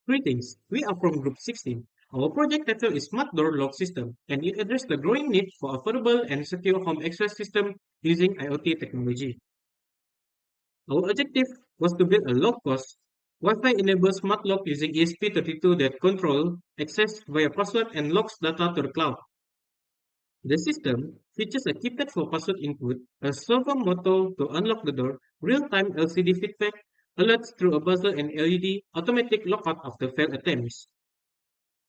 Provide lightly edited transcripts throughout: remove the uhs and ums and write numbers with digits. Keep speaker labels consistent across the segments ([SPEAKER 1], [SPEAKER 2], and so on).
[SPEAKER 1] Greetings, we are from Group 16. Our project title is Smart Door Lock System, and it addresses the growing need for affordable and secure home access system using IoT technology. Our objective was to build a low-cost, Wi-Fi-enabled smart lock using ESP32 that control access via password and locks data to the cloud. The system features a keypad for password input, a servo motor to unlock the door, real-time LCD feedback, alerts through a buzzer and LED, automatic lockout after failed attempts.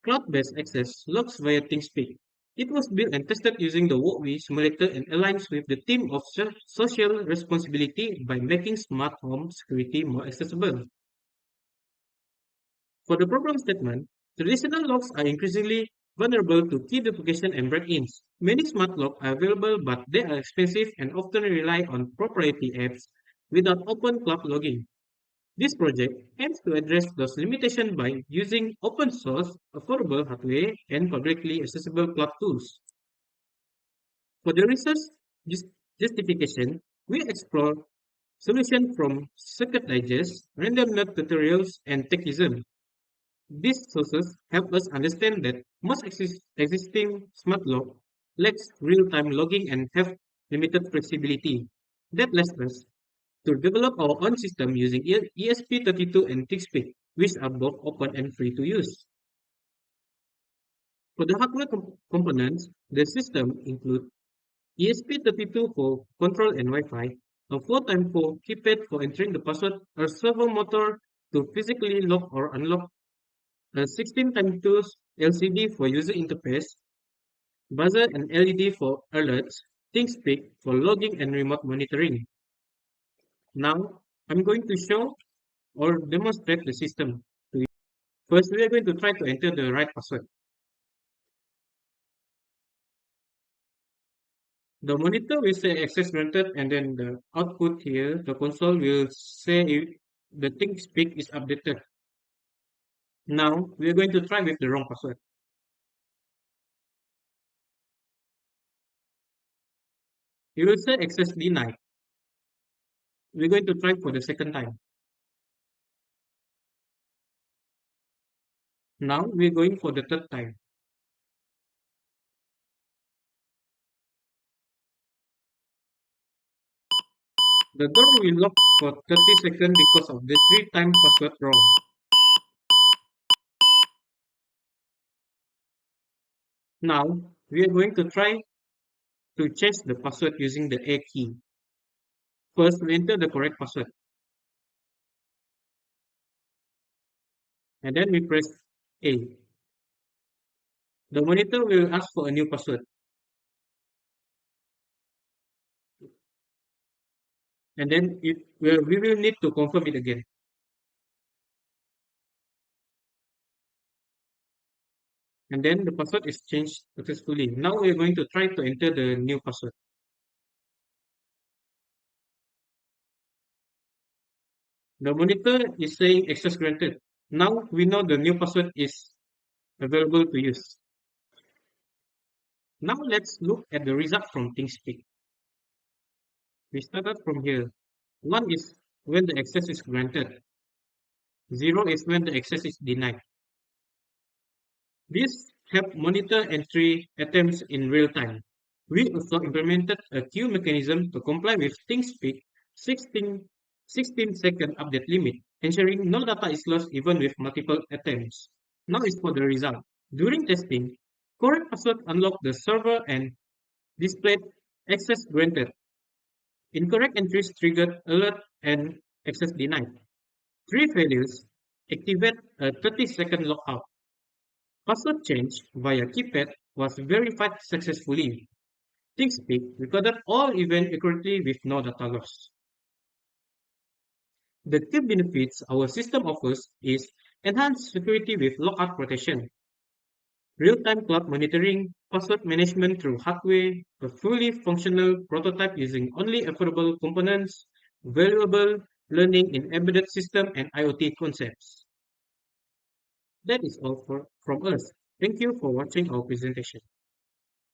[SPEAKER 1] Cloud-based access locks via ThinkSpeak. It was built and tested using the WokWi Simulator and aligns with the theme of social responsibility by making smart home security more accessible. For the problem statement, traditional locks are increasingly vulnerable to key duplication and break-ins. Many smart locks are available, but they are expensive and often rely on proprietary apps without open cloud logging. This project aims to address those limitations by using open source, affordable hardware, and publicly accessible cloud tools. For the research jus- justification, we explore solutions from Circuit Digest, random node tutorials, and Techism. These sources help us understand that most existing smart lock lacks real-time logging and have limited flexibility. That lets us to develop our own system using ESP32 and ThinkSpeak, which are both open and free to use. For the hardware components, the system includes ESP32 for control and Wi-Fi, a 4x4 keypad for entering the password, a servo motor to physically lock or unlock, a 16x2 LCD for user interface, buzzer and LED for alerts, ThinkSpeak for logging and remote monitoring. Now, I'm going to show or demonstrate the system to you. First, we are going to try to enter the right password. The monitor will say access granted, and then the output here, the console will say if the ThinkSpeak is updated. Now, we are going to try with the wrong password. You will say access denied. We're going to try for the second time. Now, we're going for the third time. The door will lock for 30 seconds because of the 3-time password wrong. Now, we are going to try to change the password using the A key. First, we enter the correct password, and then we press A. The monitor will ask for a new password, and then we will need to confirm it again. And then the password is changed successfully. Now we are going to try to enter the new password. The monitor is saying access granted. Now we know the new password is available to use. Now let's look at the result from ThinkSpeak. We started from here. 1 is when the access is granted. 0 is when the access is denied. This help monitor entry attempts in real time. We also implemented a queue mechanism to comply with ThinkSpeak 16-second update limit, ensuring no data is lost even with multiple attempts. Now is for the result. During testing, correct password unlocked the server and displayed access granted. Incorrect entries triggered alert and access denied. 3 failures activate a 30-second lockout. Password change via keypad was verified successfully. ThinkSpeak recorded all events accurately with no data loss. The key benefits our system offers is enhanced security with lockout protection, real-time cloud monitoring, password management through hardware, a fully functional prototype using only affordable components, valuable learning in embedded system and IoT concepts. That is all from us. Thank you for watching our presentation.